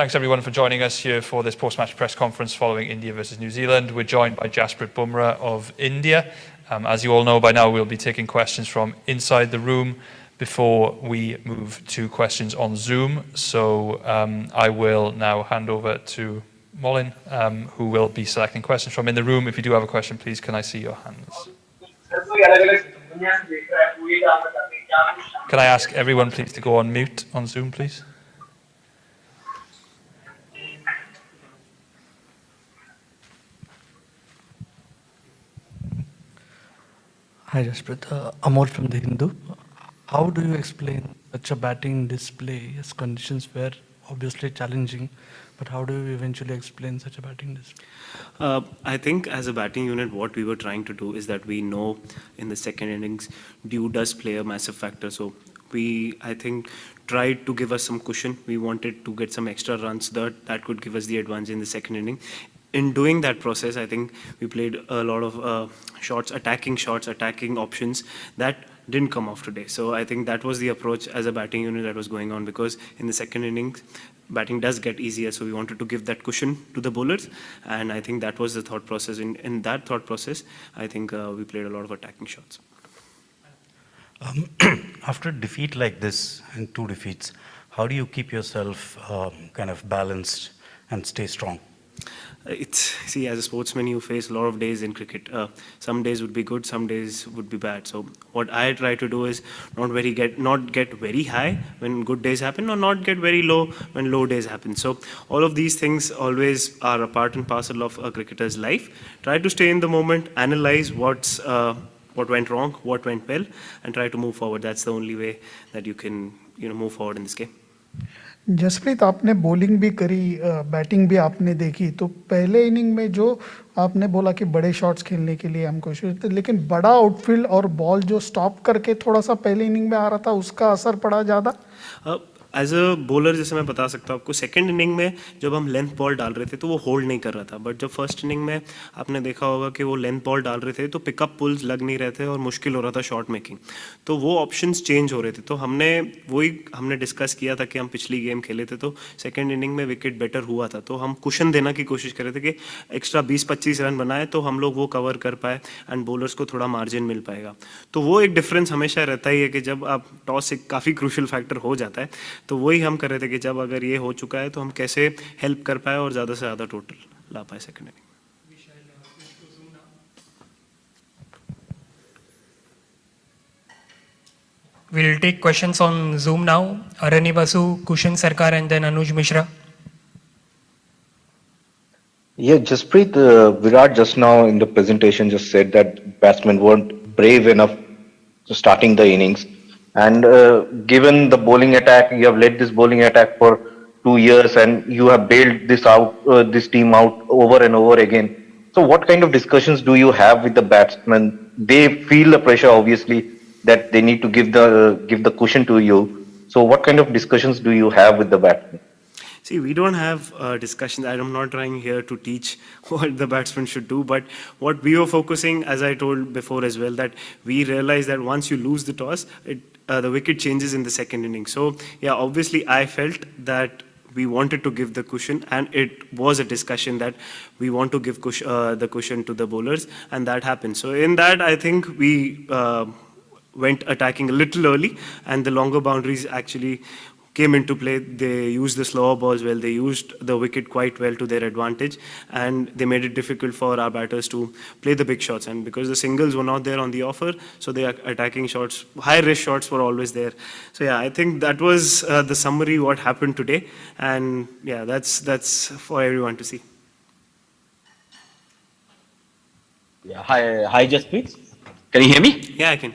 Thanks everyone for joining us here for this post-match press conference following India versus New Zealand. We're joined by Jasprit Bumrah of India. As you all know by now, we'll be taking questions from inside the room before we move to questions on Zoom. So I will now hand over to Molin, who will be selecting questions from in the room. If you do have a question, please, can I see your hands? Can I ask everyone, please, to go on mute on Zoom, please? Hi, Jasprit. Amor from The Hindu. How do you explain such a batting display as conditions were obviously challenging, but how do you eventually explain such a batting display? I think as a batting unit, what we were trying to do is that we know in the second innings, dew does play a massive factor. So we, I think, tried to give us some cushion. We wanted to get some extra runs that could give us the advantage in the second inning. In doing that process, I think we played a lot of shots, attacking options that didn't come off today. So I think that was the approach as a batting unit that was going on, because in the second innings, batting does get easier. So we wanted to give that cushion to the bowlers. And I think that was the thought process. In that thought process, I think we played a lot of attacking shots. After a defeat like this and 2 defeats, how do you keep yourself kind of balanced and stay strong? See, as a sportsman, you face a lot of days in cricket. Some days would be good, some days would be bad. So what I try to do is not get very high when good days happen, or not get very low when low days happen. So all of these things always are a part and parcel of a cricketer's life. Try to stay in the moment, analyze what went wrong, what went well, and try to move forward. That's the only way that you can move forward in this game. Jasprit, आपने bowling भी करी, batting भी आपने देखी, तो पहले inning में जो आपने बोला कि बड़े शॉट्स खेलने के लिए हम कोशिश थे, लेकिन बड़ा आउटफील्ड और बॉल जो स्टॉप करके थोड़ा सा पहले इनिंग में आ रहा था, उसका असर पड़ा ज़्यादा? एज अ बॉलर जैसे मैं बता सकता हूँ आपको, सेकंड इनिंग में जब हम लेंथ बॉल डाल रहे थे तो वो होल्ड नहीं कर रहा था, बट जब फर्स्ट इनिंग में आपने देखा होगा कि वो लेंथ बॉल डाल रहे थे तो पिकअप पुल्स लग नहीं रहे थे और मुश्किल हो रहा था शॉट मेकिंग, तो वो ऑप्शंस चेंज हो रहे थे। तो हमने डिस्कस किया था कि हम पिछली गेम खेले थे तो सेकेंड इनिंग में विकेट बेटर हुआ था, तो हम कुशन देना की कोशिश कर रहे थे कि एक्स्ट्रा 20-25 रन बनाए तो हम लोग वो कवर कर पाए एंड बॉलर्स को थोड़ा मार्जिन मिल पाएगा। तो वो एक डिफरेंस हमेशा रहता ही है कि जब आप टॉस एक काफ़ी क्रूशल फैक्टर हो जाता है, तो वही हम कर रहे थे कि जब अगर ये हो चुका है तो हम कैसे हेल्प कर पाए और ज़्यादा से ज़्यादा टोटल ला पाए second inning. We'll take questions on Zoom now. Arani Basu, Kushan Sarkar, and then Anuj Mishra. Yeah, Jasprit, Virat just now in the presentation just said that batsmen weren't brave enough to starting the innings. And given the bowling attack, you have led this bowling attack for 2 years and you have bailed this team out over and over again. So what kind of discussions do you have with the batsmen? They feel the pressure, obviously, that they need to give the cushion to you. So what kind of discussions do you have with the batsmen? See, we don't have discussions. I'm not trying here to teach what the batsman should do, but what we were focusing, as I told before as well, that we realized that once you lose the toss, the wicket changes in the second inning. So, yeah, obviously I felt that we wanted to give the cushion, and it was a discussion that we want to give the cushion to the bowlers, and that happened. So in that, I think we went attacking a little early, and the longer boundaries actually came into play. They used the slower balls well, they used the wicket quite well to their advantage, and they made it difficult for our batters to play the big shots. And because the singles were not there on the offer, so the attacking shots, high risk shots were always there. So yeah, I think that was the summary what happened today, and yeah, that's for everyone to see. Yeah, hi Jasprit, can you hear me? Yeah, I can.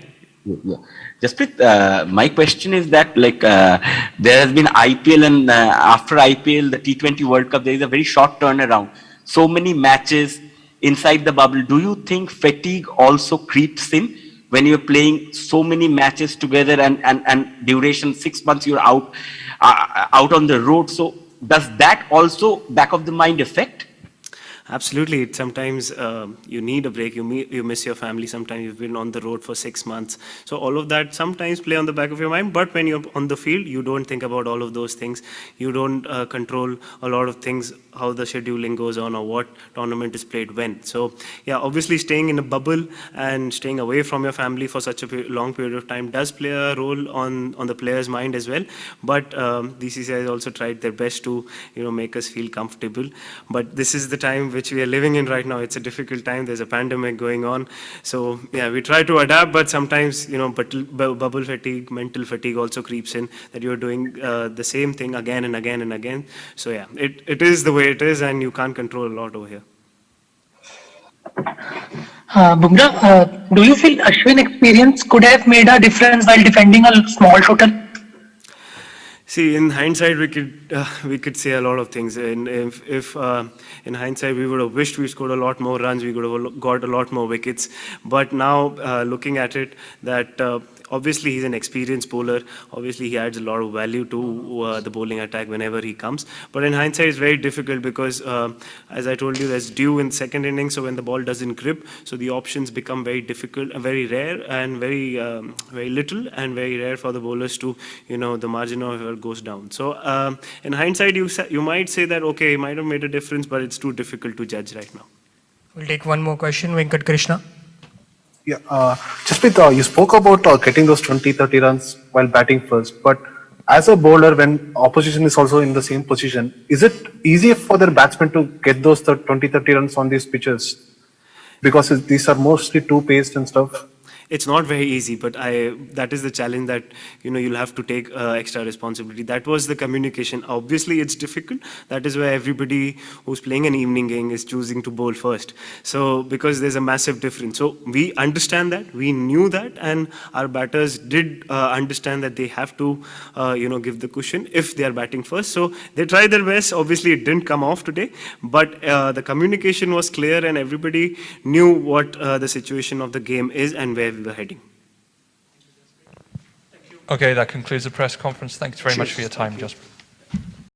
Yeah. Jasprit, my question is that there has been IPL, and after IPL, the T20 World Cup, there is a very short turnaround. So many matches inside the bubble. Do you think fatigue also creeps in when you're playing so many matches together and duration 6 months you're out on the road? So does that also back of the mind affect? Absolutely. Sometimes you need a break. You miss your family. Sometimes you've been on the road for 6 months. So all of that sometimes play on the back of your mind. But when you're on the field, you don't think about all of those things. You don't control a lot of things, how the scheduling goes on or what tournament is played when. So yeah, obviously staying in a bubble and staying away from your family for such a long period of time does play a role on the player's mind as well. But DCCI has also tried their best to make us feel comfortable. But this is the time which we are living in right now. It's a difficult time. There's a pandemic going on. So yeah, we try to adapt, but sometimes bubble fatigue, mental fatigue also creeps in, that you're doing the same thing again and again and again. So yeah, it is the way it is, and you can't control a lot over here. Bumrah, do you feel Ashwin experience could have made a difference while defending a small shooter? See, in hindsight, we could say a lot of things. And if in hindsight we would have wished we scored a lot more runs, we could have got a lot more wickets. But now, looking at it, that obviously he's an experienced bowler. Obviously, he adds a lot of value to the bowling attack whenever he comes. But in hindsight, it's very difficult because, as I told you, there's dew in second innings. So when the ball doesn't grip, so the options become very difficult, very rare, and very little, and very rare for the bowlers to, the margin of error goes down. So in hindsight, you might say that okay, he might have made a difference, but it's too difficult to judge right now. We'll take one more question, Venkat Krishna. Yeah, Jasprit, you spoke about getting those 20-30 runs while batting first, but as a bowler, when opposition is also in the same position, is it easier for their batsmen to get those 20-30 runs on these pitches? Because these are mostly two-paced and stuff. It's not very easy, but that is the challenge that you'll have to take extra responsibility. That was the communication. Obviously, it's difficult. That is why everybody who's playing an evening game is choosing to bowl first. So because there's a massive difference. So we understand that, we knew that, and our batters did understand that they have to give the cushion if they are batting first. So they tried their best. Obviously, it didn't come off today, but the communication was clear, and everybody knew what the situation of the game is and where we were heading. Okay, that concludes the press conference. Thanks very much for your time, Jasprit.